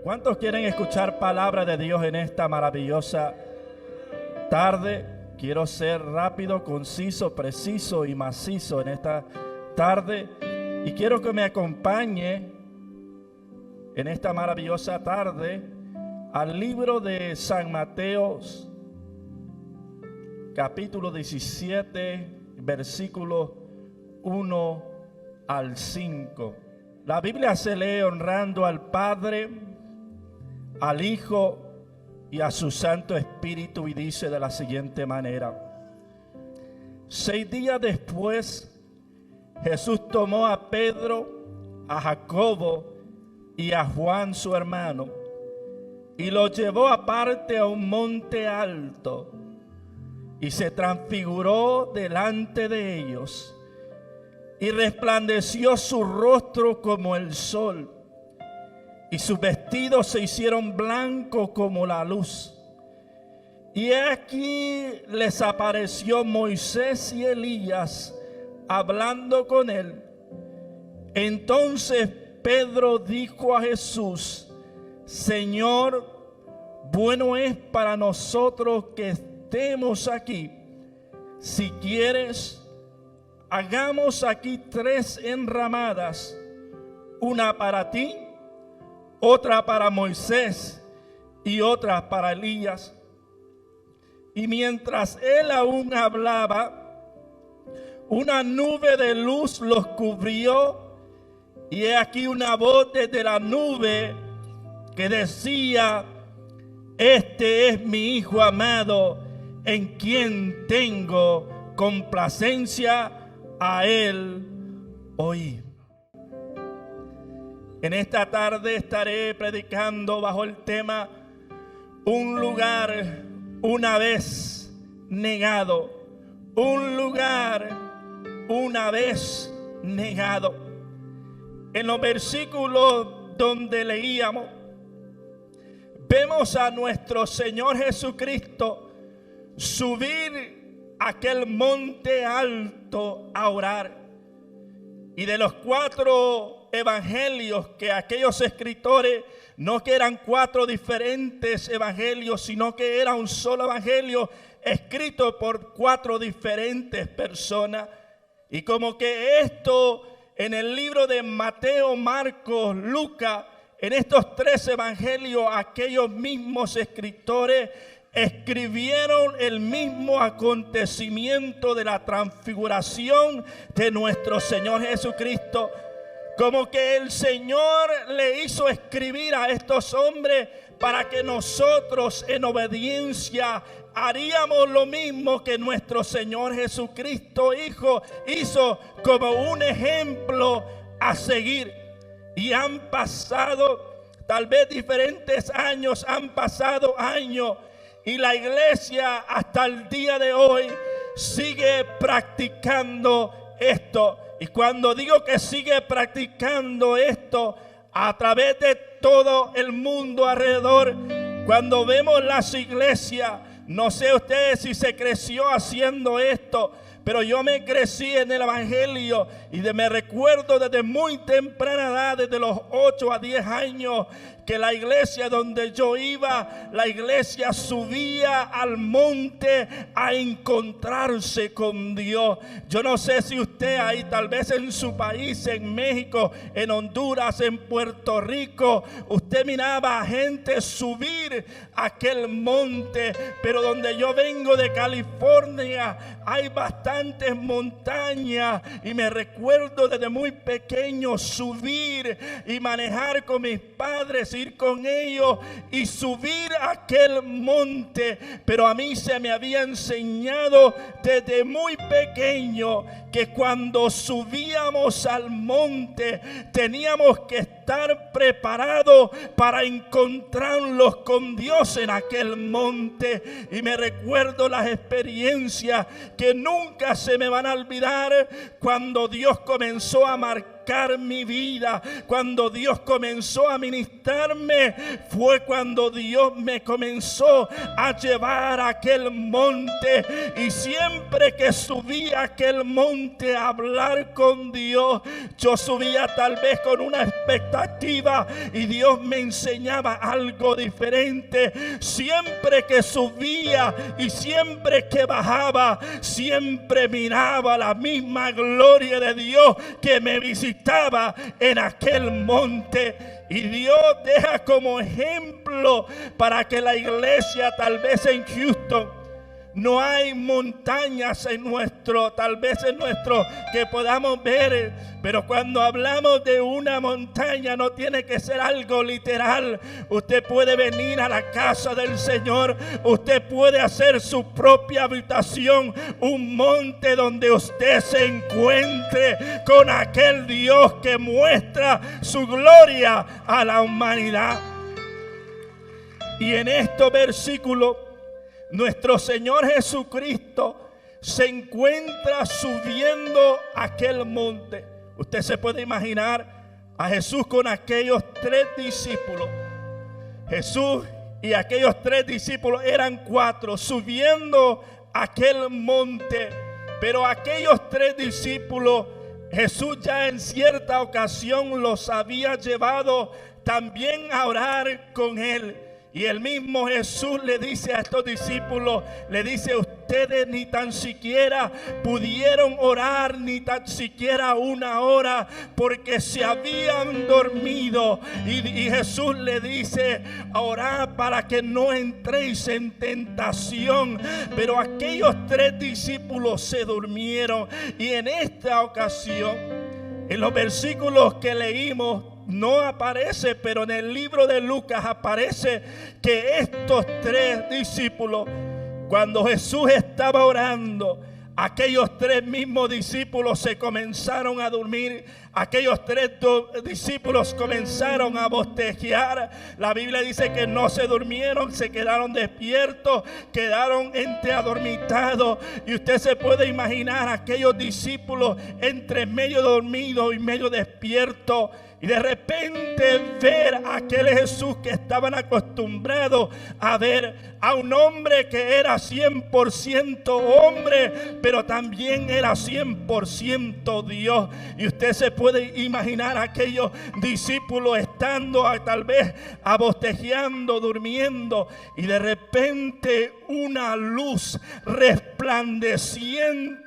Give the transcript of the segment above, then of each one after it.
¿Cuántos quieren escuchar palabra de Dios en esta maravillosa tarde? Quiero ser rápido, conciso, preciso y macizo en esta tarde. Y quiero que me acompañe en esta maravillosa tarde al libro de San Mateo, capítulo 17, versículos 1 al 5. La Biblia se lee honrando al Padre, al Hijo y a su Santo Espíritu, y dice de la siguiente manera: 6 días después, Jesús tomó a Pedro, a Jacobo y a Juan su hermano, y los llevó aparte a un monte alto, y se transfiguró delante de ellos, y resplandeció su rostro como el sol, y sus vestidos se hicieron blancos como la luz. Y aquí les apareció Moisés y Elías hablando con él. Entonces Pedro dijo a Jesús: Señor, bueno es para nosotros que estemos aquí. Si quieres, hagamos aquí 3 enramadas, una para ti, otra para Moisés y otra para Elías. Y mientras él aún hablaba, una nube de luz los cubrió, y he aquí una voz desde la nube que decía: Este es mi Hijo amado, en quien tengo complacencia, a él oír. En esta tarde estaré predicando bajo el tema un lugar una vez negado. Un lugar una vez negado. En los versículos donde leíamos, vemos a nuestro Señor Jesucristo subir a aquel monte alto a orar. Y de los 4 evangelios que aquellos escritores, no que eran 4 diferentes evangelios, sino que era un solo evangelio escrito por 4 diferentes personas. Y como que esto en el libro de Mateo, Marcos, Lucas, en estos 3 evangelios, aquellos mismos escritores escribieron el mismo acontecimiento de la transfiguración de nuestro Señor Jesucristo. Como que el Señor le hizo escribir a estos hombres para que nosotros en obediencia haríamos lo mismo que nuestro Señor Jesucristo hizo como un ejemplo a seguir. Y han pasado tal vez diferentes años, han pasado años, y la iglesia hasta el día de hoy sigue practicando esto. Y cuando digo que sigue practicando esto a través de todo el mundo alrededor, cuando vemos las iglesias, no sé ustedes si se creció haciendo esto, pero yo me crecí en el evangelio y me recuerdo desde muy temprana edad, desde los 8 a 10 años, que la iglesia donde yo iba, la iglesia subía al monte a encontrarse con Dios. Yo no sé si usted ahí, tal vez en su país, en México, en Honduras, en Puerto Rico, usted miraba a gente subir aquel monte, pero donde yo vengo de California, hay bastantes montañas, y me recuerdo desde muy pequeño subir y manejar con mis padres, ir con ellos y subir aquel monte. Pero a mí se me había enseñado desde muy pequeño que cuando subíamos al monte teníamos que estar preparados para encontrarnos con Dios en aquel monte. Y me recuerdo las experiencias que nunca se me van a olvidar cuando Dios comenzó a marcar marcar mi vida, cuando Dios comenzó a ministrarme, fue cuando Dios me comenzó a llevar a aquel monte. Y siempre que subía a aquel monte a hablar con Dios, yo subía tal vez con una expectativa y Dios me enseñaba algo diferente. Siempre que subía y siempre que bajaba, siempre miraba la misma gloria de Dios que me visitaba en aquel monte. Y Dios deja como ejemplo para que la iglesia, tal vez en Houston, no hay montañas tal vez en nuestro que podamos ver, pero cuando hablamos de una montaña no tiene que ser algo literal. Usted puede venir a la casa del Señor, usted puede hacer su propia habitación, un monte donde usted se encuentre con aquel Dios que muestra su gloria a la humanidad. Y en estos versículos, nuestro Señor Jesucristo se encuentra subiendo aquel monte. Usted se puede imaginar a Jesús con aquellos 3 discípulos. Jesús y aquellos 3 discípulos eran 4 subiendo aquel monte. Pero aquellos 3 discípulos, Jesús ya en cierta ocasión los había llevado también a orar con él. Y el mismo Jesús le dice a estos discípulos, le dice: ustedes ni tan siquiera pudieron orar ni tan siquiera una hora, porque se habían dormido. Y Jesús le dice: orad para que no entréis en tentación. Pero aquellos 3 discípulos se durmieron. Y en esta ocasión, en los versículos que leímos, no aparece, pero en el libro de Lucas aparece que estos 3 discípulos, cuando Jesús estaba orando, aquellos 3 mismos discípulos se comenzaron a dormir. Aquellos 3 discípulos comenzaron a bostejear. La Biblia dice que no se durmieron, se quedaron despiertos, quedaron entre adormitados. Y usted se puede imaginar a aquellos discípulos entre medio dormido y medio despierto. Y de repente ver a aquel Jesús que estaban acostumbrados a ver, a un hombre que era 100% hombre, pero también era 100% Dios. Y usted se puede imaginar a aquellos discípulos estando tal vez bostejeando, durmiendo, y de repente una luz resplandeciente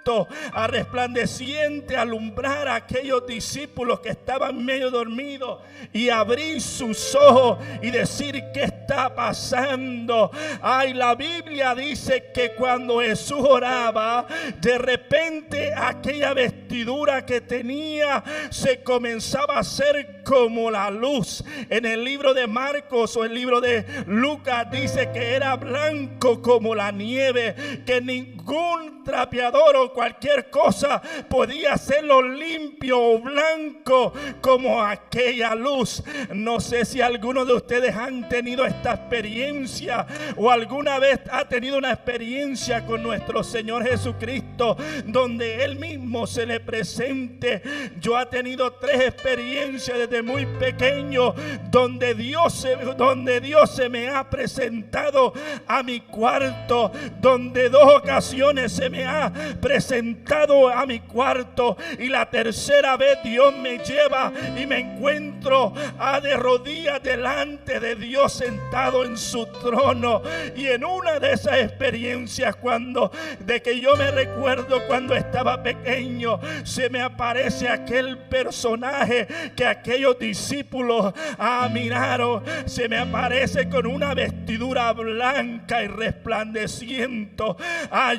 alumbrar a aquellos discípulos que estaban medio dormidos, y abrir sus ojos y decir: ¿qué está pasando? Ay, la Biblia dice que cuando Jesús oraba, de repente aquella vestidura que tenía se comenzaba a hacer como la luz. En el libro de Marcos o el libro de Lucas dice que era blanco como la nieve, que ningún trapeador o cualquier cosa podía hacerlo limpio o blanco como aquella luz. No sé si alguno de ustedes han tenido esta experiencia o alguna vez ha tenido una experiencia con nuestro Señor Jesucristo donde Él mismo se le presente. Yo he tenido 3 experiencias desde muy pequeño donde Dios se me ha presentado a mi cuarto, donde 2 ocasiones se me ha presentado a mi cuarto, y la tercera vez Dios me lleva y me encuentro de rodillas delante de Dios sentado en su trono. Y en una de esas experiencias, de que yo me recuerdo cuando estaba pequeño, se me aparece aquel personaje que aquellos discípulos miraron. Se me aparece con una vestidura blanca y resplandeciente.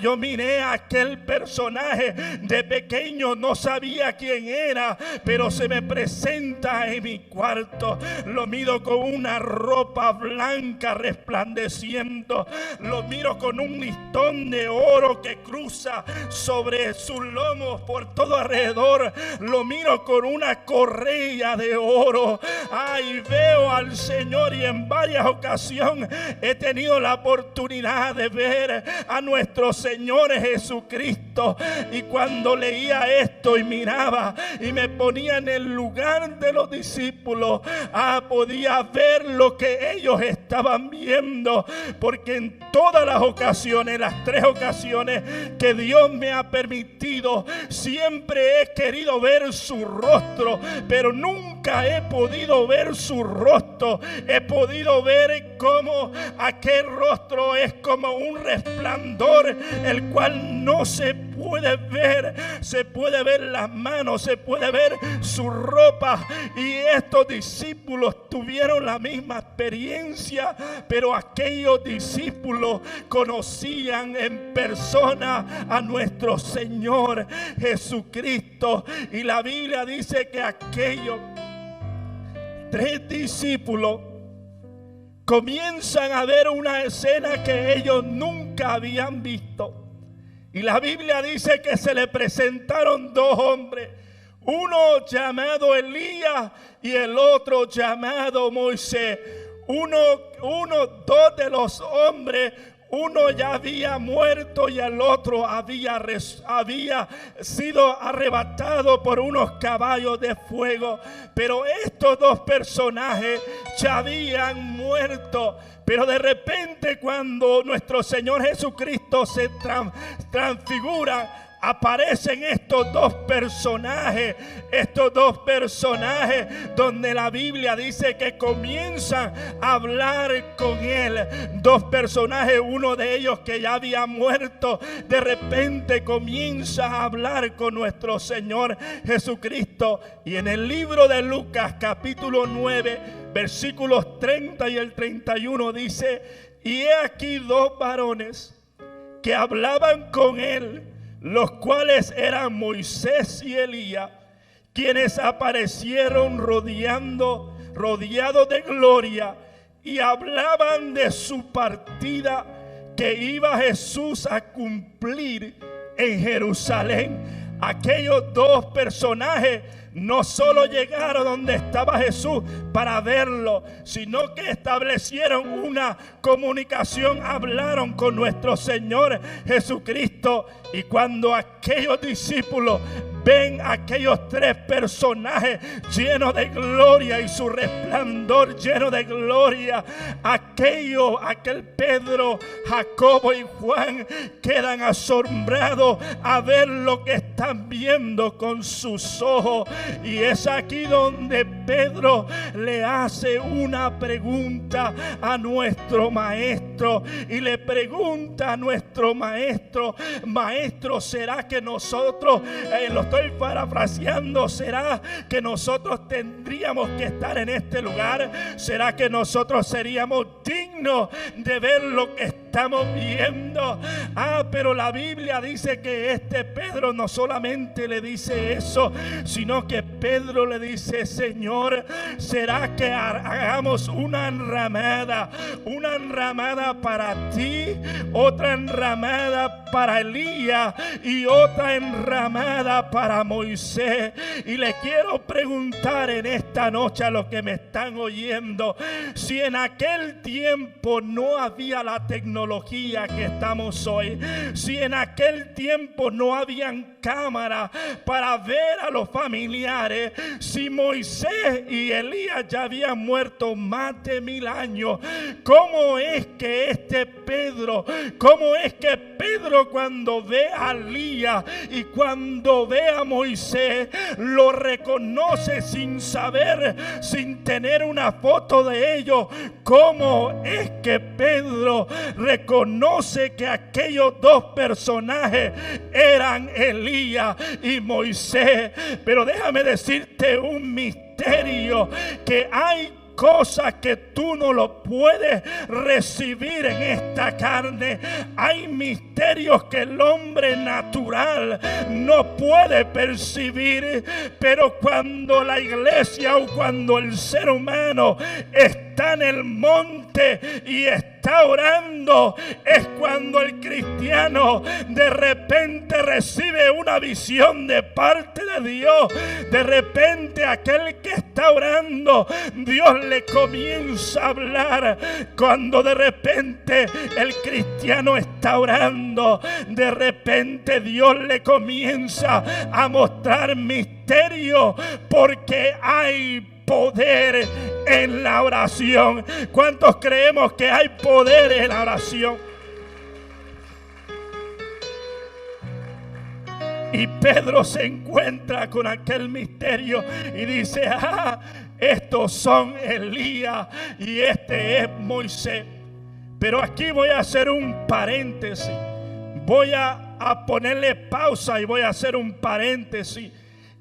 Yo miré a aquel personaje de pequeño, no sabía quién era, pero se me presenta en mi cuarto. Lo miro con una ropa blanca resplandeciendo, lo miro con un listón de oro que cruza sobre sus lomos por todo alrededor, lo miro con una correa de oro. Veo al Señor, y en varias ocasiones he tenido la oportunidad de ver a nuestro Señor Jesucristo. Y cuando leía esto, esto y miraba y me ponía en el lugar de los discípulos, podía ver lo que ellos estaban viendo, porque en todas las ocasiones, las 3 ocasiones que Dios me ha permitido, siempre he querido ver su rostro, pero nunca he podido ver su rostro. He podido ver cómo aquel rostro es como un resplandor, el cual no se puede ver. Se puede ver las manos, se puede ver su ropa. Y estos discípulos tuvieron la misma experiencia, pero aquellos discípulos conocían en persona a nuestro Señor Jesucristo. Y la Biblia dice que aquellos 3 discípulos comienzan a ver una escena que ellos nunca habían visto. Y la Biblia dice que se le presentaron 2 hombres, uno llamado Elías y el otro llamado Moisés. Dos de los hombres, uno ya había muerto y el otro había sido arrebatado por unos caballos de fuego. Pero estos 2 personajes ya habían muerto. Pero de repente, cuando nuestro Señor Jesucristo se transfigura, aparecen estos 2 personajes, donde la Biblia dice que comienzan a hablar con él. 2 personajes, uno de ellos que ya había muerto, de repente comienza a hablar con nuestro Señor Jesucristo. Y en el libro de Lucas, capítulo 9, versículos 30 y el 31 dice: y he aquí 2 varones que hablaban con él, los cuales eran Moisés y Elías, quienes aparecieron rodeados de gloria, y hablaban de su partida que iba Jesús a cumplir en Jerusalén. Aquellos 2 personajes no solo llegaron donde estaba Jesús para verlo, sino que establecieron una comunicación, hablaron con nuestro Señor Jesucristo. Y cuando aquellos discípulos ven a aquellos 3 personajes llenos de gloria y su resplandor lleno de gloria, aquel Pedro, Jacobo y Juan quedan asombrados a ver lo que están viendo con sus ojos. Y es aquí donde Pedro le hace una pregunta a nuestro maestro, y le pregunta a nuestro maestro: maestro, ¿será que nosotros, lo estoy parafraseando, será que nosotros tendríamos que estar en este lugar? ¿Será que nosotros seríamos dignos de ver lo que estamos viendo? Pero la Biblia dice que Pedro no solamente le dice eso, sino que Pedro le dice: Señor, ¿será que hagamos una enramada para ti, otra enramada para Elías y otra enramada para Moisés? Y le quiero preguntar en esta noche a los que me están oyendo, si en aquel tiempo no había la tecnología que estamos hoy, si en aquel tiempo no habían cámaras para ver a los familiares, si Moisés y Elías ya habían muerto más de 1000 años, ¿cómo es que Pedro cuando ve a Elías y cuando ve a Moisés lo reconoce sin saber, sin tener una foto de ellos? ¿Cómo es que Pedro reconoce que aquellos 2 personajes eran Elías y Moisés? Pero déjame decirte un misterio, que hay cosas que tú no lo puedes recibir en esta carne. Hay misterios que el hombre natural no puede percibir, pero cuando la iglesia o cuando el ser humano está en el monte y está está orando es cuando el cristiano de repente recibe una visión de parte de Dios. De repente aquel que está orando, Dios le comienza a hablar. Cuando de repente el cristiano está orando, de repente Dios le comienza a mostrar misterio, porque hay poder en la oración. ¿Cuántos creemos que hay poder en la oración? Y Pedro se encuentra con aquel misterio y dice: estos son Elías y este es Moisés. Pero aquí voy a hacer un paréntesis. Voy a ponerle pausa y voy a hacer un paréntesis.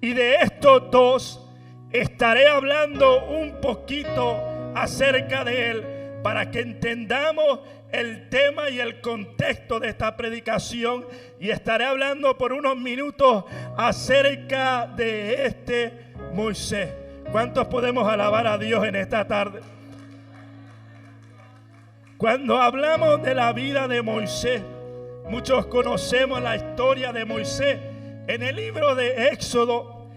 Y de estos dos estaré hablando un poquito acerca de él, para que entendamos el tema y el contexto de esta predicación. Y estaré hablando por unos minutos acerca de este Moisés. ¿Cuántos podemos alabar a Dios en esta tarde? Cuando hablamos de la vida de Moisés, muchos conocemos la historia de Moisés. En el libro de Éxodo,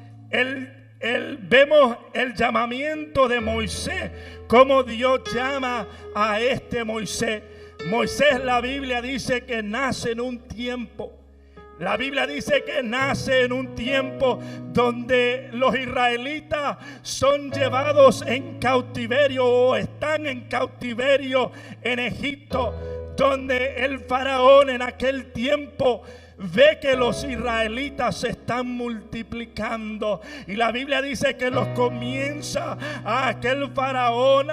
vemos el llamamiento de Moisés, cómo Dios llama a este Moisés. Moisés, la Biblia dice que nace en un tiempo. La Biblia dice que nace en un tiempo donde los israelitas son llevados en cautiverio o están en cautiverio en Egipto, donde el faraón en aquel tiempo ve que los israelitas se están multiplicando, y la Biblia dice que los comienza a aquel faraón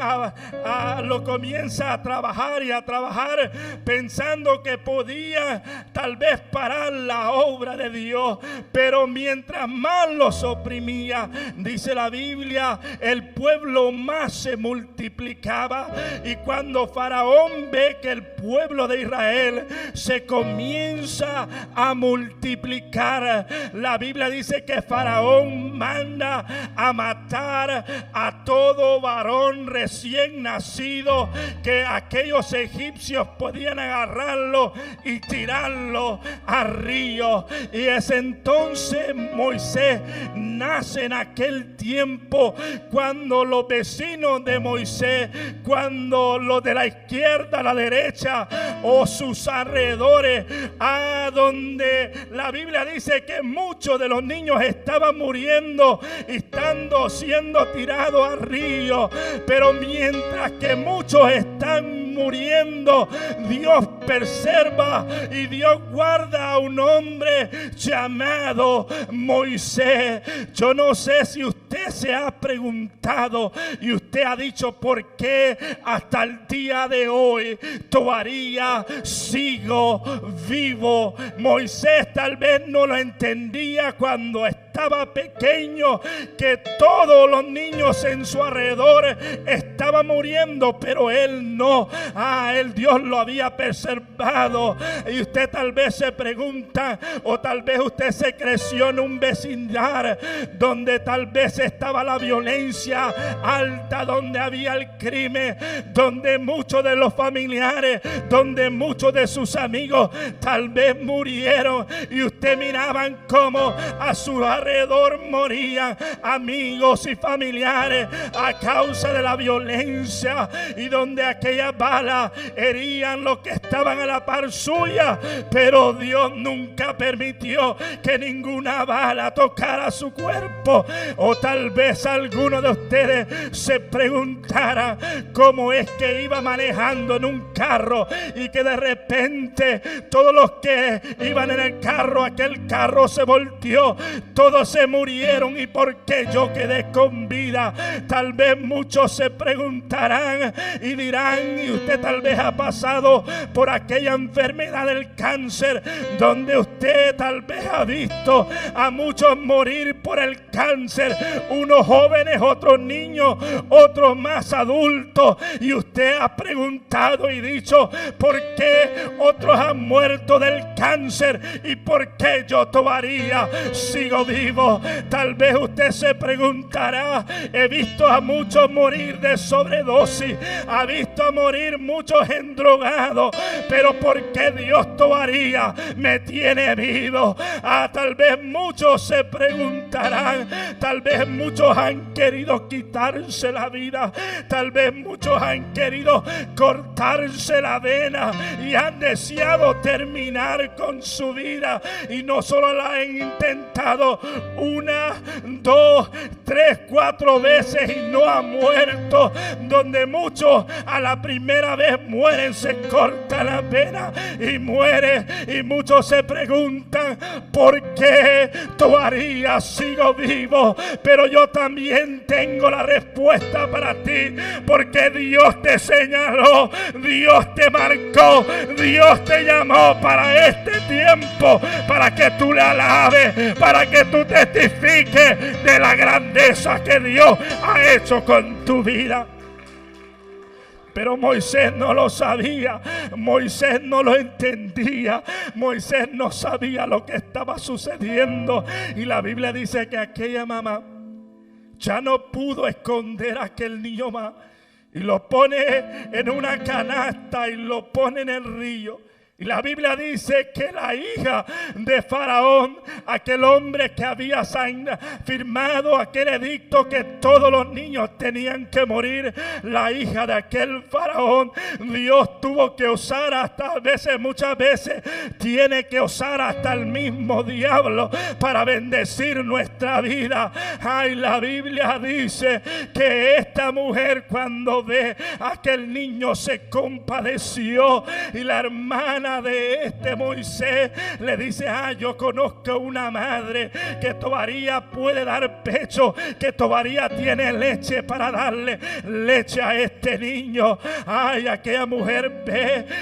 lo comienza a trabajar y a trabajar, pensando que podía tal vez parar la obra de Dios. Pero mientras más los oprimía, dice la Biblia, el pueblo más se multiplicaba. Y cuando faraón ve que el pueblo de Israel se comienza a multiplicar, la Biblia dice que faraón manda a matar a todo varón recién nacido, que aquellos egipcios podían agarrarlo y tirarlo al río. Y es entonces Moisés nace en aquel tiempo, cuando los vecinos de Moisés, cuando los de la izquierda, la derecha o sus alrededores, donde la Biblia dice que muchos de los niños estaban muriendo y estando siendo tirados al río. Pero mientras que muchos están muriendo, Dios preserva y Dios guarda a un hombre llamado Moisés. Yo no sé si usted se ha preguntado y usted ha dicho: ¿por qué hasta el día de hoy todavía sigo vivo? Moisés tal vez no lo entendía cuando estaba pequeño, que todos los niños en su alrededor estaban muriendo, pero él no. Él, Dios lo había preservado. Y usted tal vez se pregunta, o tal vez usted se creció en un vecindario donde tal vez estaba la violencia alta, donde había el crimen, donde muchos de los familiares, donde muchos de sus amigos tal vez murieron, y usted miraban cómo a su alrededor morían amigos y familiares a causa de la violencia, y donde aquellas balas herían los que estaban a la par suya, pero Dios nunca permitió que ninguna bala tocara su cuerpo. O tal vez alguno de ustedes se preguntara cómo es que iba manejando en un carro y que de repente todos los que iban en el carro, aquel carro se volteó, todos se murieron, y por qué yo quedé con vida. Tal vez muchos se preguntarán y dirán, y usted tal vez ha pasado por aquella enfermedad del cáncer, donde usted tal vez ha visto a muchos morir por el cáncer, unos jóvenes, otros niños, otros más adultos. Y usted ha preguntado y dicho: ¿por qué otros han muerto del cáncer y por qué yo todavía sigo vivo? Tal vez usted se preguntará: he visto a muchos morir de sobredosis, ha visto a morir muchos endrogados, pero ¿por qué Dios todavía me tiene vivo? Tal vez muchos se preguntarán, tal vez muchos han querido quitarse la vida, tal vez muchos han querido cortarse la vena y han deseado terminar con su vida, y no solo la han intentado 1, 2, 3, 4 veces y no han muerto. Donde muchos a la primera vez mueren, se corta la vena y muere, y muchos se preguntan: ¿por qué todavía sigo vivo? Pero yo también tengo la respuesta para ti, porque Dios te señaló, Dios te marcó, Dios te llamó para este tiempo, para que tú le alabes, para que tú testifiques de la grandeza que Dios ha hecho con tu vida. Pero Moisés no lo sabía, Moisés no lo entendía, Moisés no sabía lo que estaba sucediendo. Y la Biblia dice que aquella mamá ya no pudo esconder a aquel niño más, y lo pone en una canasta y lo pone en el río. Y la Biblia dice que la hija de Faraón, aquel hombre que había firmado aquel edicto que todos los niños tenían que morir, la hija de aquel Faraón, Dios tuvo que usar hasta muchas veces tiene que usar hasta el mismo diablo para bendecir nuestra vida. Ay, la Biblia dice que esta mujer, cuando ve a aquel niño, se compadeció, y la hermana de este Moisés le dice: yo conozco una madre que todavía puede dar pecho, que todavía tiene leche para darle leche a este niño. Ay, aquella mujer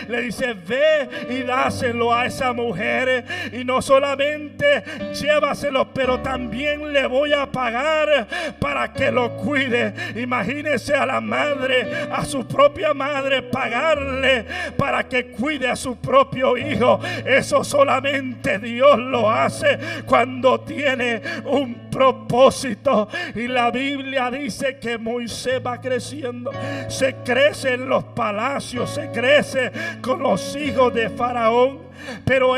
le dice: ve y dáselo a esa mujer, y no solamente llévaselo, pero también le voy a pagar para que lo cuide. Imagínese a la madre, a su propia madre, pagarle para que cuide a su propio hijo. Eso solamente Dios lo hace cuando tiene un propósito. Y la Biblia dice que Moisés va creciendo, se crece en los palacios, se crece con los hijos de Faraón. Pero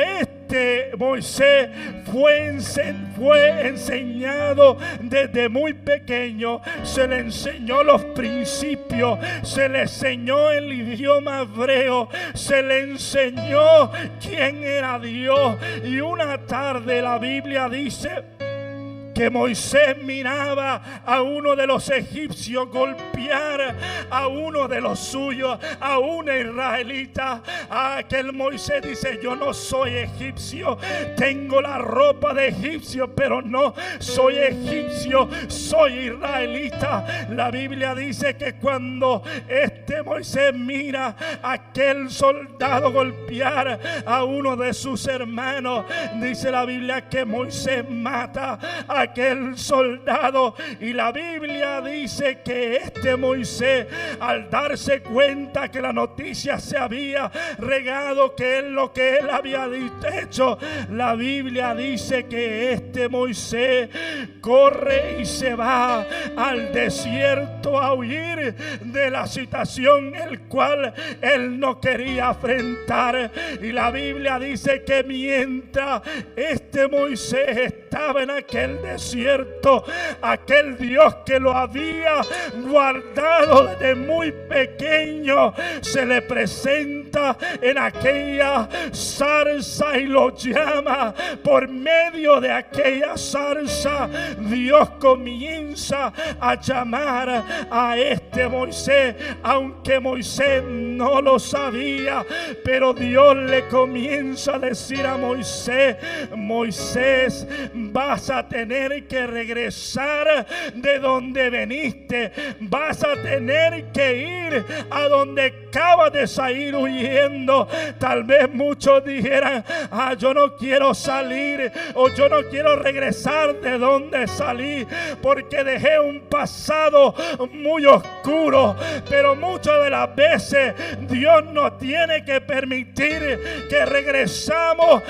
Moisés fue enseñado desde muy pequeño. Se le enseñó los principios, se le enseñó el idioma hebreo, se le enseñó quién era Dios. Y una tarde la Biblia dice que Moisés miraba a uno de los egipcios golpear a uno de los suyos, a una israelita. Aquel Moisés dice: yo no soy egipcio, tengo la ropa de egipcio, pero no soy egipcio, soy israelita. La Biblia dice que cuando Moisés mira a aquel soldado golpear a uno de sus hermanos, dice la Biblia que Moisés mata a aquel soldado. Y la Biblia dice que Moisés, al darse cuenta que la noticia se había regado, que es lo que él había hecho, la Biblia dice que Moisés corre y se va al desierto a huir de la situación el cual él no quería afrontar. Y la Biblia dice que mientras Moisés estaba en aquel desierto, aquel Dios que lo había guardado desde muy pequeño se le presenta en aquella zarza y lo llama. Por medio de aquella zarza, Dios comienza a llamar a Moisés, aunque Moisés no lo sabía. Pero Dios le comienza a decir a Moisés: Moisés, vas a tener que regresar de donde veniste, vas a tener que ir a donde acabas de salir huyendo. Tal vez muchos dijeran: yo no quiero salir, o yo no quiero regresar de donde salí, porque dejé un pasado muy oscuro. Pero muchas de las veces Dios nos tiene que permitir que regresamos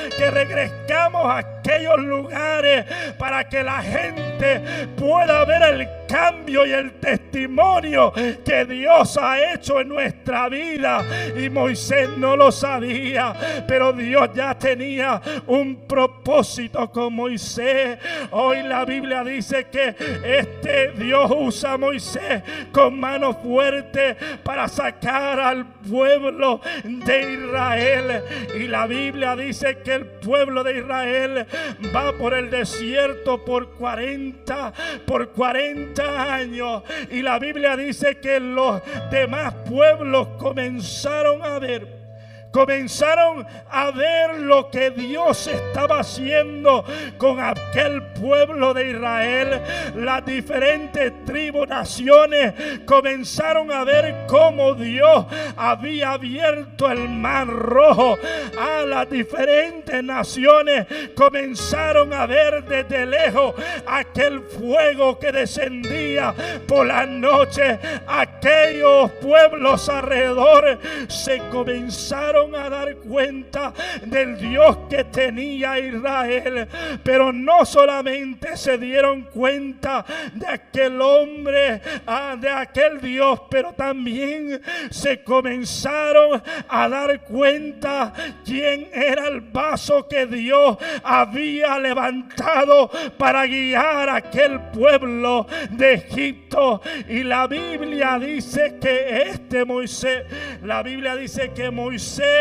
a aquellos lugares para que la gente pueda ver el cambio y el testimonio que Dios ha hecho en nuestra vida. Y Moisés no lo sabía, pero Dios ya tenía un propósito con Moisés. Hoy la Biblia dice que Dios usa a Moisés con mano fuerte para sacar al pueblo de Israel. Y la Biblia dice que el pueblo de Israel va por el desierto por 40 años. Y la Biblia dice que los demás pueblos comenzaron a ver lo que Dios estaba haciendo con aquel pueblo de Israel. Las diferentes tribus, naciones comenzaron a ver cómo Dios había abierto el mar rojo. A las diferentes naciones comenzaron a ver desde lejos aquel fuego que descendía por la noche. Aquellos pueblos alrededor se comenzaron a dar cuenta del Dios que tenía Israel. Pero no solamente se dieron cuenta de aquel hombre, de aquel Dios, pero también se comenzaron a dar cuenta quién era el vaso que Dios había levantado para guiar a aquel pueblo de Egipto. Y la Biblia dice que Moisés, la Biblia dice que Moisés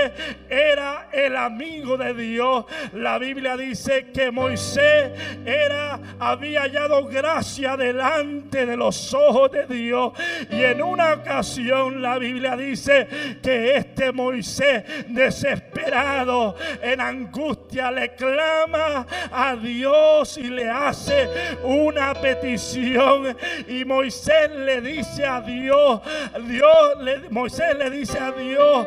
era el amigo de Dios. La Biblia dice que Moisés había hallado gracia delante de los ojos de Dios. Y en una ocasión la Biblia dice que Moisés, desesperado, en angustia, le clama a Dios y le hace una petición. Y Moisés le dice a Dios, Moisés le dice a Dios,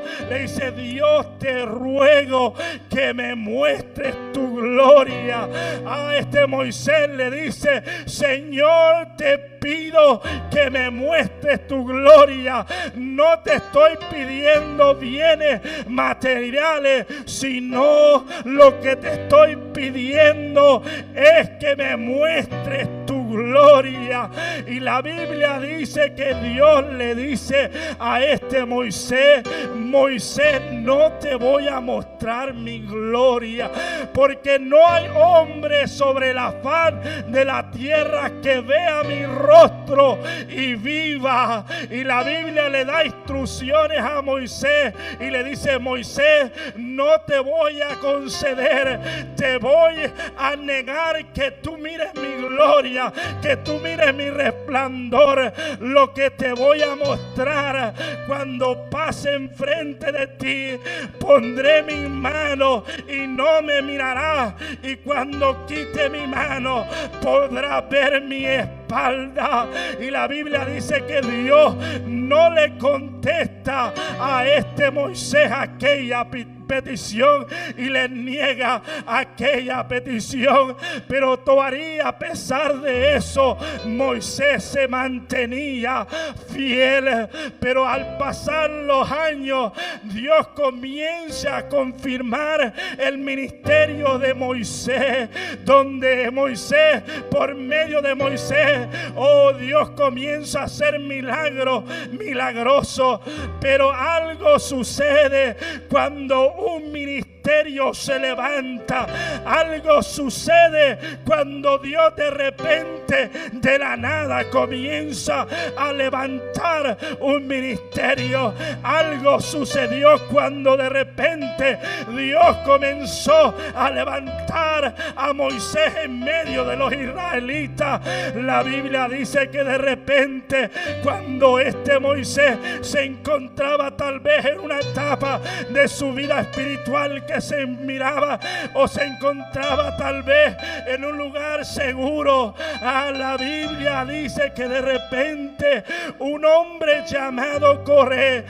Dios, te ruego que me muestres tu gloria. A Moisés le dice: Señor, te pido que me muestres tu gloria. No te estoy pidiendo bienes materiales, sino lo que te estoy pidiendo es que me muestres tu gloria. Y la Biblia dice que Dios le dice a Moisés: Moisés, no te voy a mostrar mi gloria, porque no hay hombre sobre la faz de la tierra que vea mi rostro y viva. Y la Biblia le da instrucciones a Moisés y le dice: Moisés, no te voy a conceder, te voy a negar que tú mires mi gloria, que tú mires mi resplandor. Lo que te voy a mostrar cuando pase enfrente de ti, pondré mi mano y no me mirarás, y cuando quite mi mano podrás ver mi espalda. Y la Biblia dice que Dios no le contesta a Moisés aquella petición y le niega aquella petición, pero todavía a pesar de eso Moisés se mantenía fiel. Pero al pasar los años, Dios comienza a confirmar el ministerio de Moisés, donde Moisés, por medio de Moisés, Dios comienza a hacer milagros milagrosos. Pero algo sucede cuando un ministerio se levanta. Algo sucede cuando Dios de repente, de la nada, comienza a levantar un ministerio. Algo sucedió cuando de repente Dios comenzó a levantar a Moisés en medio de los israelitas. La Biblia dice que de repente, cuando Moisés se encontraba tal vez en una etapa de su vida espiritual que se miraba, o se encontraba tal vez en un lugar seguro, La Biblia dice que de repente un hombre llamado Coré,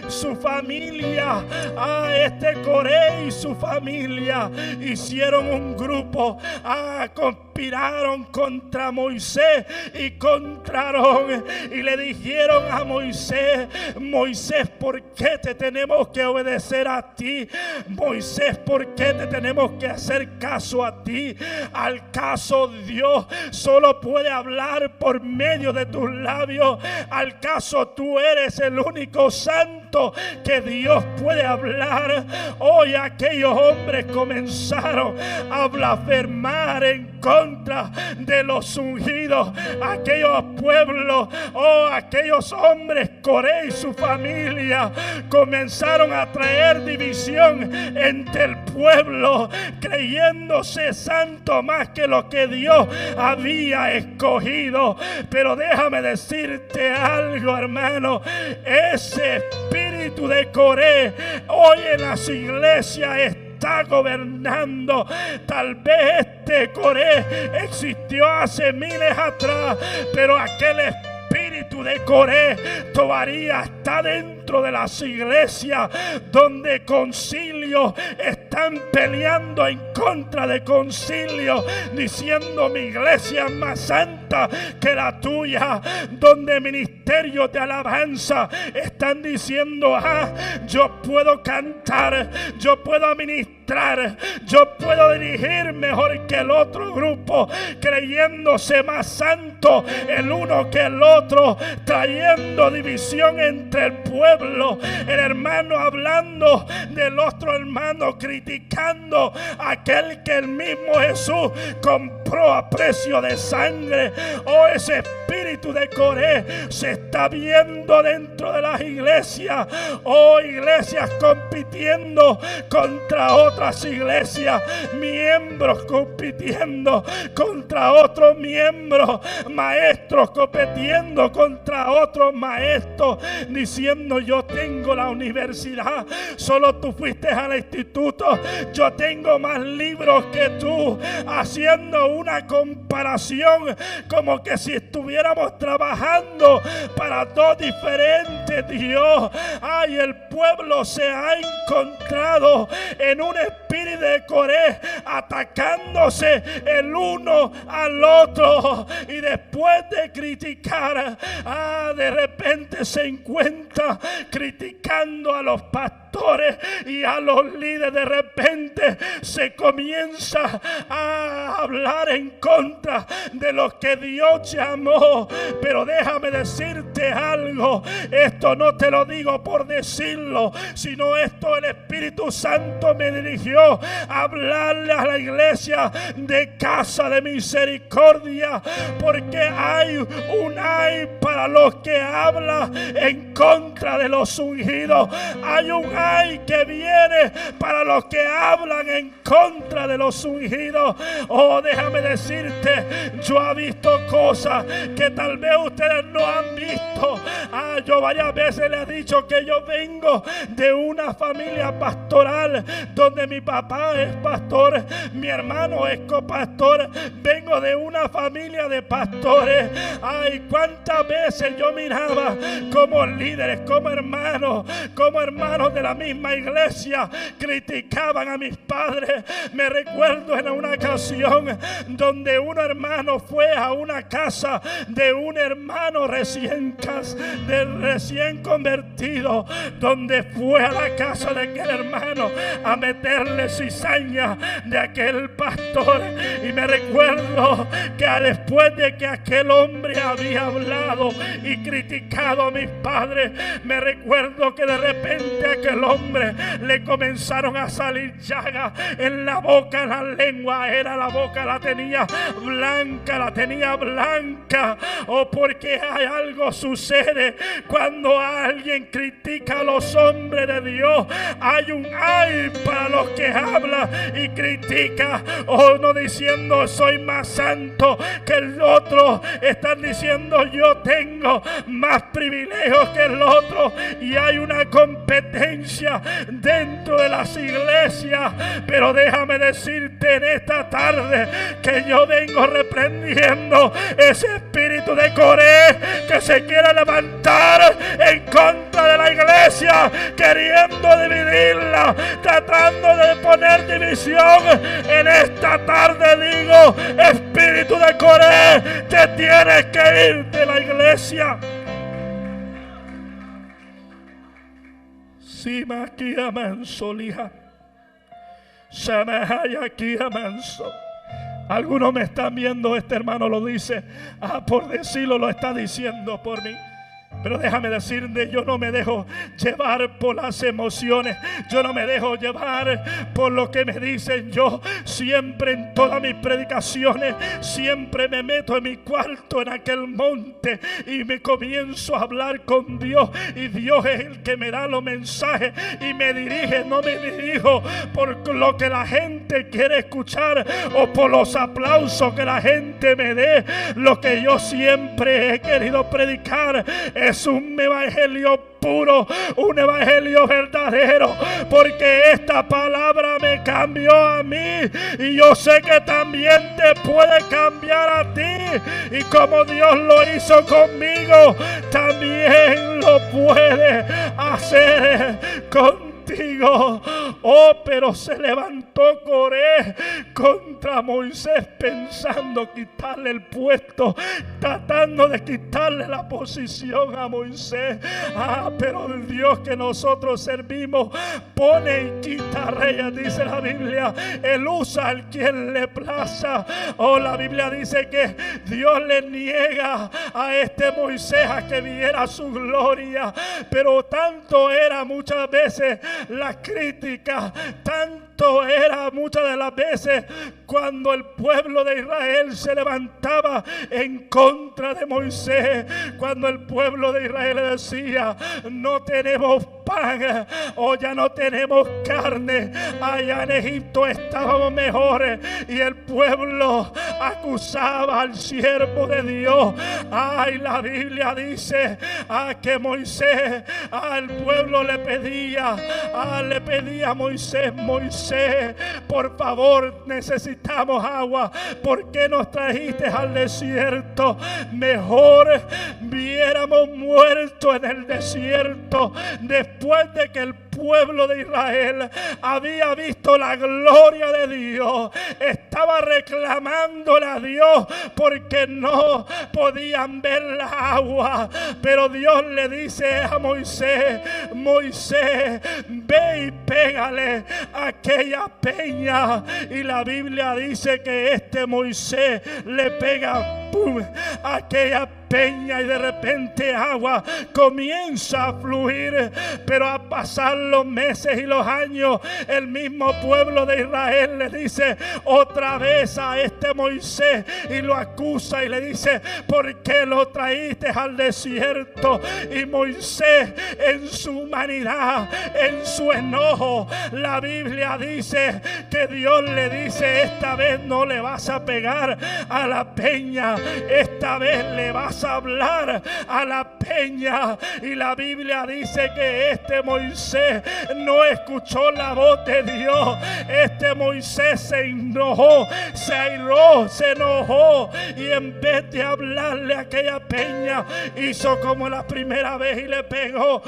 su familia, este Coré y su familia hicieron un grupo, conspiraron contra Moisés y contra Aarón, y le dijeron a Moisés: Moisés, ¿por qué te tenemos que obedecer a ti? Moisés, ¿por qué te tenemos que hacer caso a ti? ¿Al caso Dios solo puede hablar por medio de tus labios? ¿Al caso tú eres el único santo que Dios puede hablar? Hoy aquellos hombres comenzaron a blasfemar en contra de los ungidos. Aquellos pueblos, aquellos hombres, Coré y su familia, comenzaron a traer división entre el pueblo, creyéndose santo más que lo que Dios había escogido. Pero déjame decirte algo, hermano, ese espíritu de Coré hoy en las iglesias está gobernando. Tal vez este Coré existió hace miles atrás, pero aquel espíritu de Coré todavía está dentro de las iglesias, donde concilio están peleando en contra de concilio, diciendo: mi iglesia es más santa que la tuya. Donde ministerios de alabanza están diciendo: yo puedo cantar, yo puedo ministrar, yo puedo dirigir mejor que el otro grupo, creyéndose más santo el uno que el otro, trayendo división entre el pueblo. El hermano hablando del otro hermano, criticando a aquel que el mismo Jesús compró a precio de sangre. Ese espíritu de Coré se está viendo dentro de las iglesias. Iglesias compitiendo contra otras iglesias, miembros compitiendo contra otros miembros, maestros compitiendo contra otros maestros, diciendo: yo tengo la universidad, solo tú fuiste al instituto, yo tengo más libros que tú, haciendo una comparación como que si estuviéramos trabajando para dos diferentes Dios. El pueblo se ha encontrado en un espíritu de Coré, atacándose el uno al otro, y después de criticar, de repente se encuentra criticando a los pastores y a los líderes. De repente se comienza a hablar en contra de los que Dios llamó. Pero déjame decirte algo, esto no te lo digo por decirlo, sino esto el Espíritu Santo me dirigió a hablarle a la iglesia de Casa de Misericordia, porque hay un ay para los que hablan en contra de los ungidos. Hay un ay que viene para los que hablan en contra de los ungidos. Déjame decirte, yo he visto cosas que tal vez ustedes no han visto. Yo varias veces les he dicho que yo vengo de una familia pastoral, donde mi papá es pastor, mi hermano es copastor. Vengo de una familia de pastores. Cuántas veces yo miraba como líderes, como hermanos de la misma iglesia, criticaban a mis padres. Me recuerdo en una ocasión donde un hermano fue a una casa de un hermano recién convertido, donde fue a la casa de aquel hermano a meterle cizaña de aquel pastor. Y me recuerdo que después de que aquel hombre había hablado y criticado a mis padres, me recuerdo que de repente a aquel hombre le comenzaron a salir llagas en la boca, en la lengua. La boca la tenía blanca. Porque hay algo sucede cuando alguien critica a los hombres de Dios. Hay un Ay para los que hablan y critican, o no diciendo soy más santo que el otro, están diciendo yo tengo más privilegios que el otro, y hay una competencia dentro de las iglesias. Pero déjame decirte en esta tarde que yo vengo reprendiendo ese espíritu de Coré que se quiere levantar en contra de la iglesia, queriendo dividirla, tratando de poner división. En esta tarde digo, espíritu de Coré, te tienes que ir de la iglesia. Si me aquí amanso, lija. Se me hay aquí amanso. Algunos me están viendo, este hermano lo dice, por decirlo lo está diciendo por mí. Pero déjame decirte, yo no me dejo llevar por las emociones. Yo no me dejo llevar por lo que me dicen. Yo siempre en todas mis predicaciones, siempre me meto en mi cuarto, en aquel monte, y me comienzo a hablar con Dios. Y Dios es el que me da los mensajes y me dirige. No me dirijo por lo que la gente quiere escuchar o por los aplausos que la gente me dé. Lo que yo siempre he querido predicar es un evangelio puro, un evangelio verdadero, porque esta palabra me cambió a mí, y yo sé que también te puede cambiar a ti. Y como Dios lo hizo conmigo, también lo puede hacer contigo. Oh, pero se levantó Coré contra Moisés pensando quitarle el puesto, tratando de quitarle la posición a Moisés. Pero el Dios que nosotros servimos pone y quita reyes, dice la Biblia. Él usa al quien le plaza. Oh, la Biblia dice que Dios le niega a este Moisés a que viera su gloria, pero tanto era muchas veces la crítica, tanto era muchas de las veces cuando el pueblo de Israel se levantaba en contra de Moisés, cuando el pueblo de Israel decía no tenemos pan o ya no tenemos carne, allá en Egipto estábamos mejores, y el pueblo acusaba al siervo de Dios. Ay, la Biblia dice que Moisés al pueblo le pedía a Moisés, por favor, necesitamos agua, ¿por qué nos trajiste al desierto? Mejor hubiéramos muerto en el desierto. Después de que el pueblo de Israel había visto la gloria de Dios, estaba reclamándole a Dios porque no podían ver la agua. Pero Dios le dice a Moisés, Moisés, ve y pégale a aquella peña. Y la Biblia dice que este Moisés le pega, ¡pum!, a aquella peña, y de repente agua comienza a fluir. Pero a pasar los meses y los años, el mismo pueblo de Israel le dice otra vez a este Moisés y lo acusa y le dice, ¿por qué lo traíste al desierto? Y Moisés, en su humanidad, en su enojo, la Biblia dice que Dios le dice, esta vez no le vas a pegar a la peña, esta vez le vas a hablar a la peña. Y la Biblia dice que este Moisés no escuchó la voz de Dios. Este Moisés se enojó, se airó, se enojó, y en vez de hablarle a aquella peña, hizo como la primera vez y le pegó,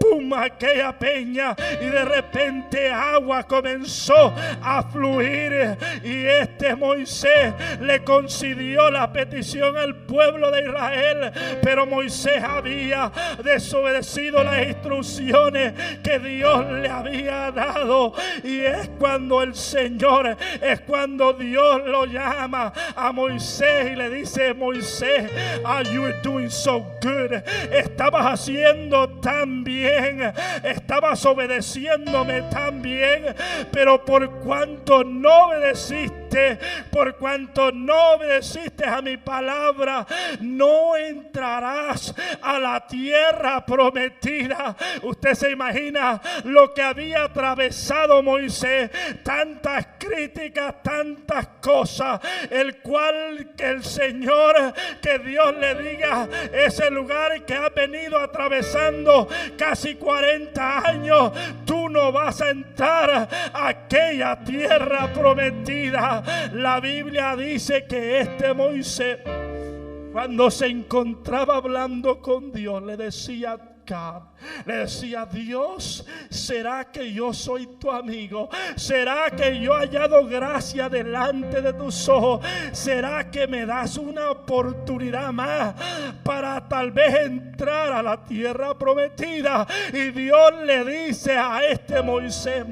¡pum!, aquella peña, y de repente agua comenzó a fluir. Y este Moisés le concedió la petición al pueblo de Israel, pero Moisés había desobedecido las instrucciones que Dios le había dado. Y es cuando el Señor, es cuando Dios lo llama a Moisés y le dice, Moisés, you are doing so good, estabas haciendo tan bien, estabas obedeciéndome tan bien, pero por cuanto no obedeciste dijiste, por cuanto no obedeciste a mi palabra, no entrarás a la tierra prometida. Usted se imagina lo que había atravesado Moisés, tantas críticas, tantas cosas, el cual que el Señor, que Dios le diga, ese lugar que has venido atravesando casi 40 años, tú no vas a entrar a aquella tierra prometida. La Biblia dice que este Moisés, cuando se encontraba hablando con Dios, le decía, Dios, ¿será que yo soy tu amigo? ¿Será que yo he hallado gracia delante de tus ojos? ¿Será que me das una oportunidad más para tal vez entrar a la tierra prometida? Y Dios le dice a este Moisés,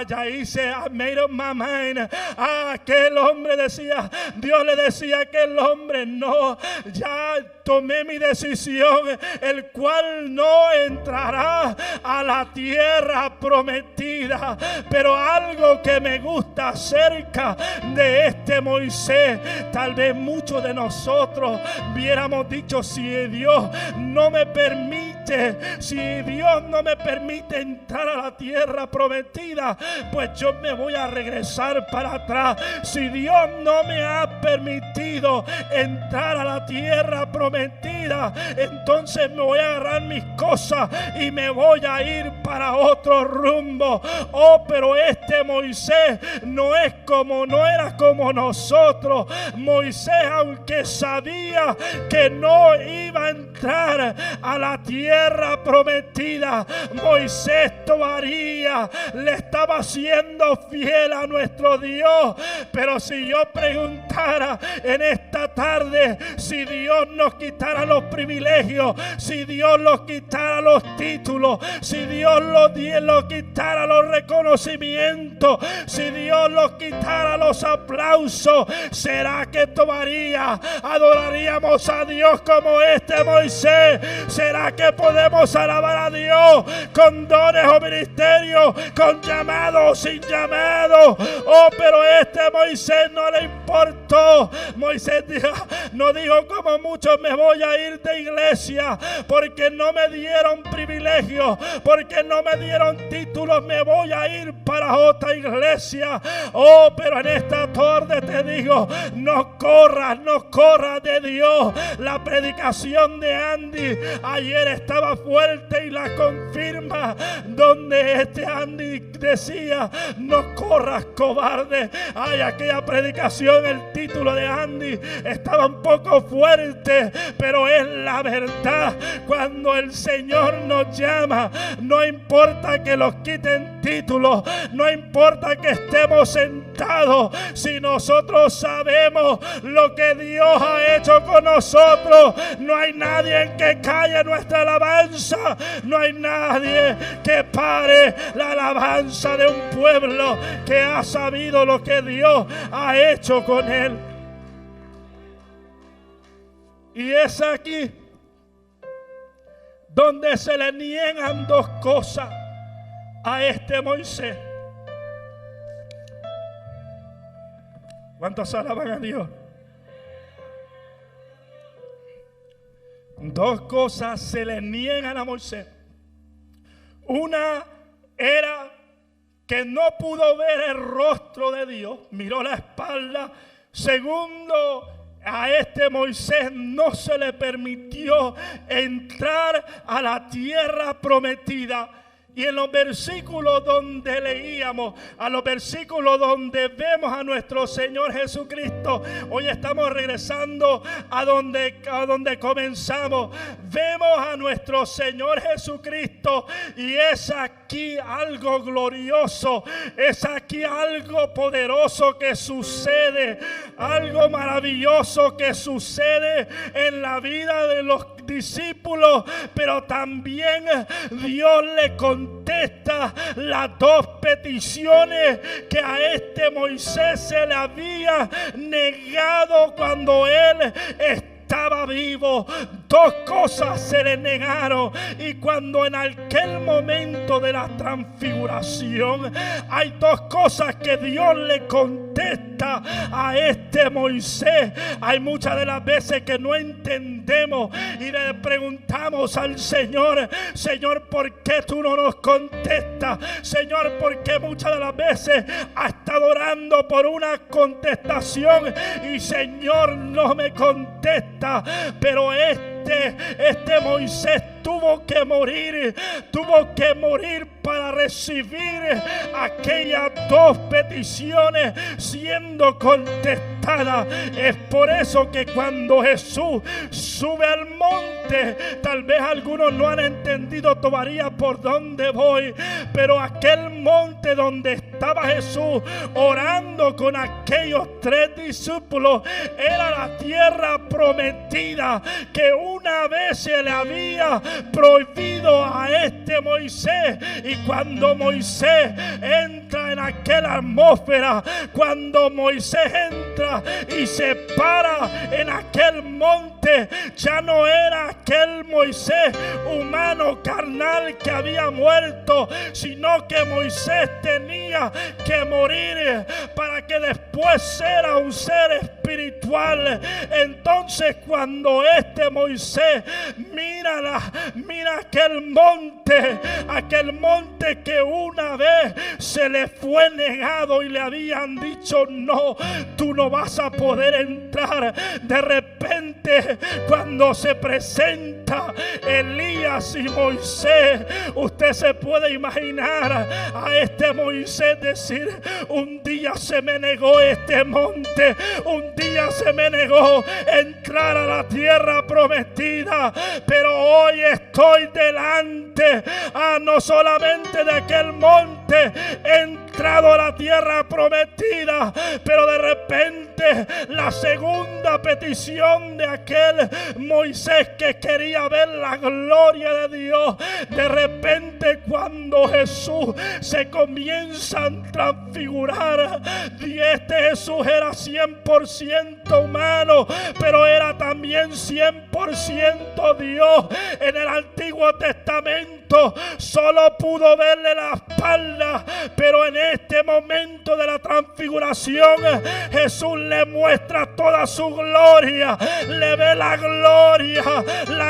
ya hice, I made up my mind. Aquel hombre decía, Dios le decía a aquel hombre, no, ya tomé mi decisión, el cual no entrará a la tierra prometida. Pero algo que me gusta acerca de este Moisés, tal vez muchos de nosotros hubiéramos dicho, si Dios no me permite entrar a la tierra prometida, pues yo me voy a regresar para atrás. Si Dios no me ha permitido entrar a la tierra prometida, entonces me voy a agarrar mis cosas y me voy a ir para otro rumbo. Pero este Moisés no era como nosotros. Moisés, aunque sabía que no iba a entrar a la tierra prometida, Moisés todavía le estaba siendo fiel a nuestro Dios. Pero si yo preguntara en esta tarde, si Dios nos quitara los privilegios, si Dios nos quitara los títulos, si Dios nos quitara los reconocimientos, si Dios nos quitara los aplausos, ¿será que todavía adoraríamos a Dios como este Moisés? ¿Será que podemos alabar a Dios con dones o ministerios, con llamado o sin llamado? Pero este Moisés no le importó. Moisés no dijo como muchos, me voy a ir de iglesia porque no me dieron privilegios, porque no me dieron títulos, me voy a ir para otra iglesia. Pero en esta tarde te digo, no corras de Dios. La predicación de Andy ayer estaba fuerte y la confirma, donde este Andy decía, no corras, cobarde. Aquella predicación, el título de Andy estaba un poco fuerte, pero es la verdad. Cuando el Señor nos llama, no importa que nos quiten títulos, no importa que estemos sentados, si nosotros sabemos lo que Dios ha hecho con nosotros, no hay nadie que calle nuestra alabanza, no hay nadie que pare la alabanza de un pueblo que ha sabido lo que Dios ha hecho con él. Y es aquí donde se le niegan dos cosas a este Moisés. ¿Cuántos alaban a Dios? Dos cosas se le niegan a Moisés. Una era que no pudo ver el rostro de Dios, miró la espalda. Segundo, a este Moisés no se le permitió entrar a la tierra prometida. Y en los versículos donde leíamos, a los versículos donde vemos a nuestro Señor Jesucristo, hoy estamos regresando a donde comenzamos. Vemos a nuestro Señor Jesucristo y es aquí algo glorioso, es aquí algo poderoso que sucede, algo maravilloso que sucede en la vida de los discípulos, pero también Dios le contesta las dos peticiones que a este Moisés se le había negado cuando él estaba vivo. dos cosas se le negaron. Y cuando en aquel momento de la transfiguración hay dos cosas que Dios le contesta a este Moisés. Hay muchas de las veces que no entendemos y le preguntamos al Señor: Señor, ¿por qué tú no nos contestas? Señor, ¿por qué muchas de las veces ha estado orando por una contestación y Señor no me contesta? Pero este Moisés tuvo que morir para recibir aquellas dos peticiones siendo contestadas. Es por eso que cuando Jesús sube al monte, tal vez algunos no han entendido todavía por dónde voy, pero aquel monte donde estaba Jesús orando con aquellos 3 discípulos era la tierra prometida que una vez se le había prohibido a este Moisés. Y cuando Moisés entra en aquella atmósfera, cuando Moisés entra y se para en aquel monte, ya no era aquel Moisés humano carnal que había muerto, sino que Moisés tenía que morir para que después sea un ser espiritual. Entonces cuando este Moisés mira aquel monte que una vez se le fue negado y le habían dicho: no, tú no vas a poder entrar. De repente cuando se presenta Elías y Moisés, usted se puede imaginar a este Moisés decir: un día se me negó este monte, un día se me negó entrar a la tierra prometida, pero hoy estoy delante no solamente de aquel monte, he entrado a la tierra prometida. Pero de repente la segunda petición de aquel Moisés que quería ver la gloria de Dios, de repente cuando Jesús se comienza a transfigurar, y este Jesús era 100% humano, pero era también 100% Dios. En el Antiguo Testamento solo pudo verle la espalda, pero en este momento de la transfiguración Jesús le muestra toda su gloria, le ve la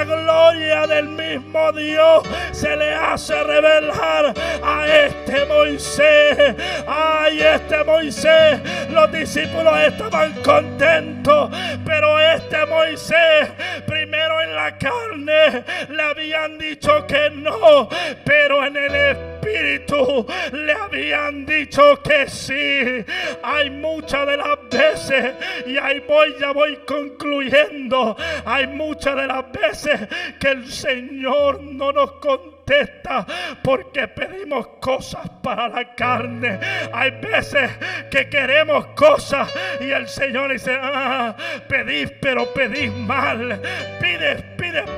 gloria del mismo Dios se le hace revelar a este Moisés. Ay, este Moisés, los discípulos estaban contentos, pero este Moisés, primero en la carne le habían dicho que no, pero en el Espíritu le habían dicho que sí. Hay muchas de las veces, y ya voy concluyendo, hay muchas de las veces que el Señor no nos contesta porque pedimos cosas para la carne. Hay veces que queremos cosas y el Señor dice: pedís, pero pedís mal. Pides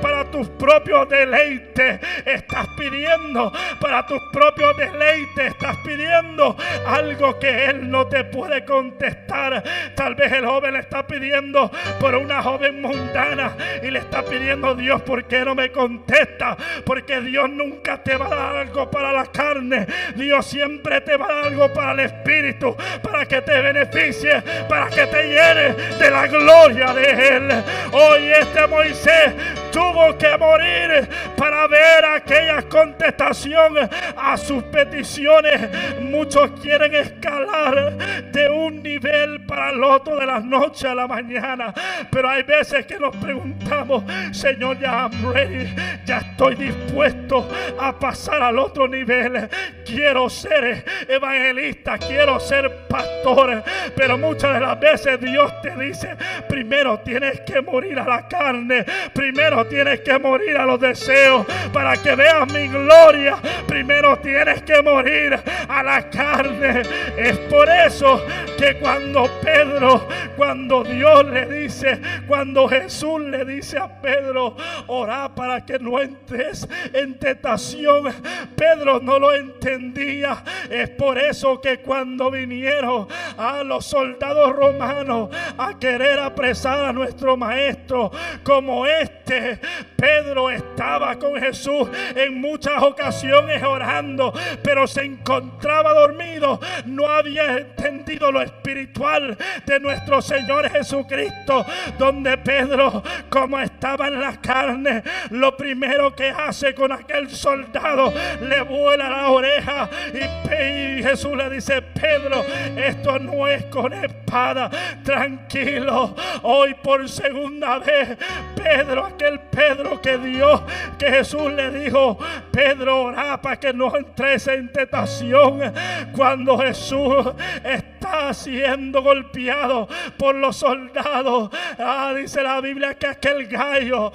para tus propios deleites. Estás pidiendo para tus propios deleites. Estás pidiendo algo que Él no te puede contestar. Tal vez el joven le está pidiendo por una joven mundana y le está pidiendo: Dios, ¿por qué no me contesta? Porque Dios nunca te va a dar algo para la carne. Dios siempre te va a dar algo para el Espíritu, para que te beneficie, para que te llene de la gloria de Él. Hoy este Moisés tuvo que morir para ver aquellas contestaciones a sus peticiones. Muchos quieren escalar de un nivel para el otro, de la noche a la mañana, pero hay veces que nos preguntamos: Señor, ya I'm ready, ya estoy dispuesto a pasar al otro nivel. Quiero ser evangelista, quiero ser pastor, pero muchas de las veces Dios te dice: primero tienes que morir a la carne, primero tienes que morir a los deseos para que veas mi gloria. Primero tienes que morir a la carne. Es por eso que cuando Dios le dice, cuando Jesús le dice a Pedro, ora para que no entres en tentación, Pedro no lo entendía. Es por eso que cuando vinieron a los soldados romanos a querer apresar a nuestro maestro, como Pedro estaba con Jesús en muchas ocasiones orando, pero se encontraba dormido, no había entendido lo espiritual de nuestro Señor Jesucristo, donde Pedro, como estaba en la carne, lo primero que hace con aquel soldado, le vuela la oreja, y Jesús le dice: Pedro, esto no es con espada, tranquilo. Hoy por segunda vez, Pedro, aquel Pedro que Jesús le dijo: Pedro, ora para que no entres en tentación. Cuando Jesús está siendo golpeado por los soldados, dice la Biblia que aquel gallo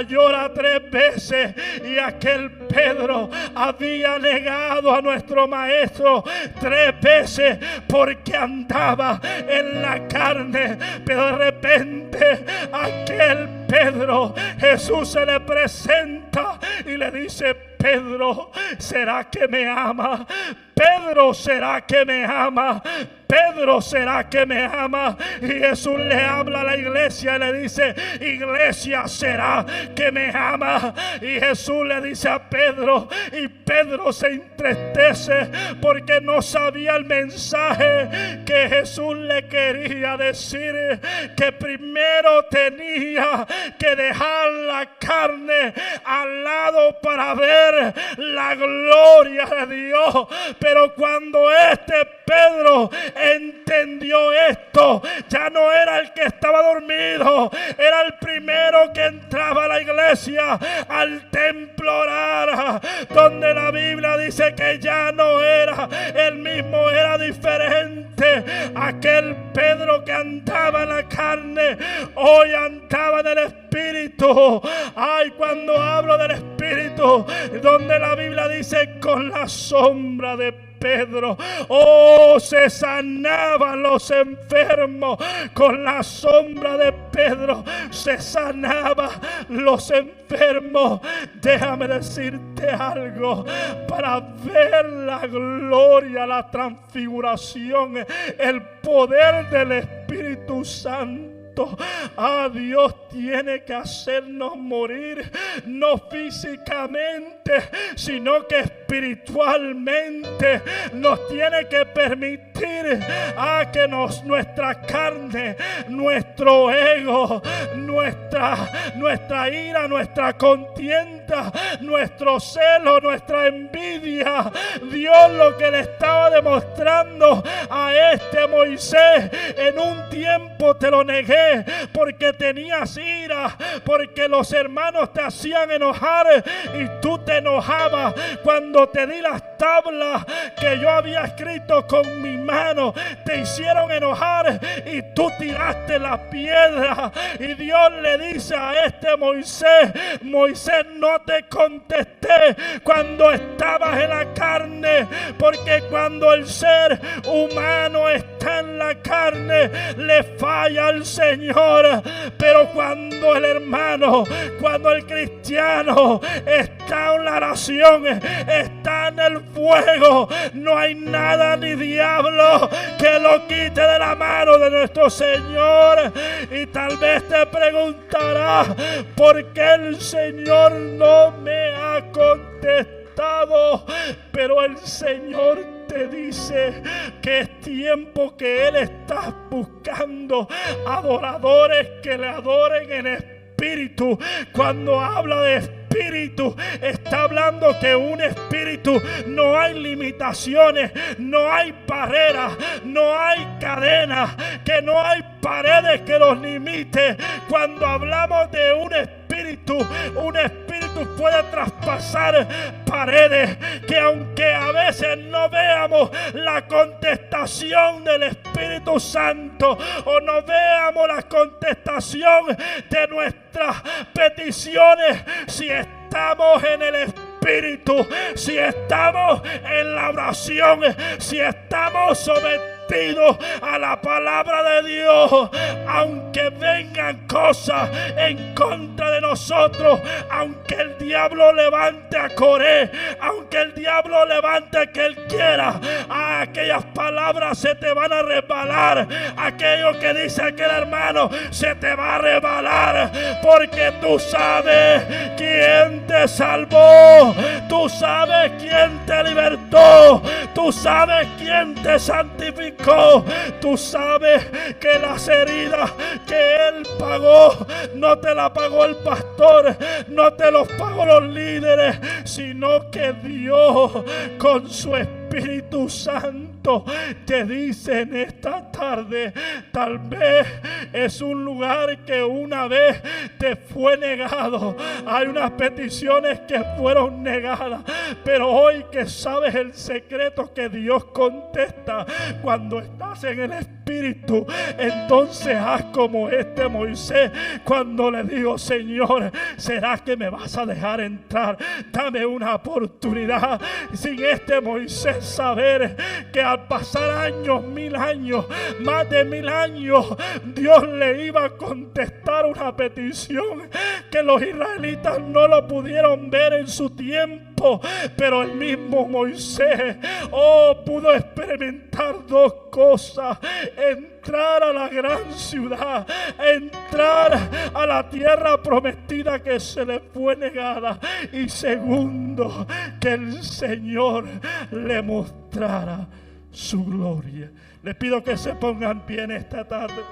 llora 3 veces, y aquel Pedro había negado a nuestro maestro 3 veces porque andaba en la carne. Pero de repente aquel Pedro, Jesús se le presenta y le dice: Pedro, ¿será que me ama? Pedro, ¿será que me ama? Pedro, ¿será que me ama? Y Jesús le habla a la iglesia y le dice: iglesia, ¿será que me ama? Y Jesús le dice a Pedro, y Pedro se entristece porque no sabía el mensaje que Jesús le quería decir, que primero tenía que dejar la carne al lado para ver la gloria de Dios. Pero cuando Pedro entendió esto, ya no era el que estaba dormido, era el primero que entraba a la iglesia, al templo a orar, donde la Biblia dice que ya no era el mismo, era diferente. Aquel Pedro que andaba en la carne, hoy andaba en el Espíritu. Ay, cuando hablo del Espíritu, donde la Biblia dice: con la sombra de Pedro, se sanaban los enfermos. Con la sombra de Pedro se sanaban los enfermos. Déjame decirte algo: para ver la gloria, la transfiguración, el poder del Espíritu Santo, Dios tiene que hacernos morir, no físicamente, sino que espiritualmente. Nos tiene que permitir que nuestra carne, nuestro ego, nuestra ira, nuestra contienda, nuestro celo, nuestra envidia, Dios lo que le estaba demostrando a Moisés: en un tiempo te lo negué porque tenías ira, porque los hermanos te hacían enojar y tú te enojabas. Cuando te di las tablas que yo había escrito con mi mano, te hicieron enojar y tú tiraste la piedra. Y Dios le dice a Moisés: Moisés, no te contesté cuando estabas en la carne, porque cuando el ser humano está en la carne le falla al Señor. Pero cuando el hermano, cuando el cristiano está en la oración, está en el fuego, no hay nada ni diablo que lo quite de la mano de nuestro Señor. Y tal vez te preguntarás: ¿por qué el Señor no me ha contestado? Pero el Señor te dice que es tiempo que Él está buscando adoradores que le adoren en espíritu. Cuando habla de espíritu, está hablando que un espíritu no hay limitaciones, no hay barreras, no hay cadenas, que no hay paredes que los limite. Cuando hablamos de un espíritu puede traspasar paredes, que aunque a veces no veamos la contestación del Espíritu Santo, o no veamos la contestación de nuestras peticiones, si estamos en el Espíritu, si estamos en la oración, si estamos sometidos sometidos a la palabra de Dios. Aunque vengan cosas en contra de nosotros, aunque el diablo levante a Coré, aunque el diablo levante que él quiera, aquellas palabras se te van a resbalar. Aquello que dice aquel hermano se te va a resbalar, porque tú sabes quién te salvó, tú sabes quién te libertó, tú sabes quién te santificó, tú sabes que las heridas que él pagó no te la pagó el pastor, no te los pagó los líderes, sino que Dios con su Espíritu Santo te dice en esta tarde: tal vez es un lugar que una vez te fue negado, hay unas peticiones que fueron negadas, pero hoy que sabes el secreto que Dios contesta cuando estás en el Espíritu, entonces haz como este Moisés cuando le dijo: Señor, ¿será que me vas a dejar entrar? Dame una oportunidad. Sin este Moisés saber que al pasar años, 1000 años, más de 1000 años, Dios le iba a contestar una petición que los israelitas no lo pudieron ver en su tiempo, pero el mismo Moisés pudo experimentar dos cosas: entrar a la gran ciudad, entrar a la tierra prometida que se le fue negada, y segundo, que el Señor le mostrara su gloria. Les pido que se pongan bien esta tarde.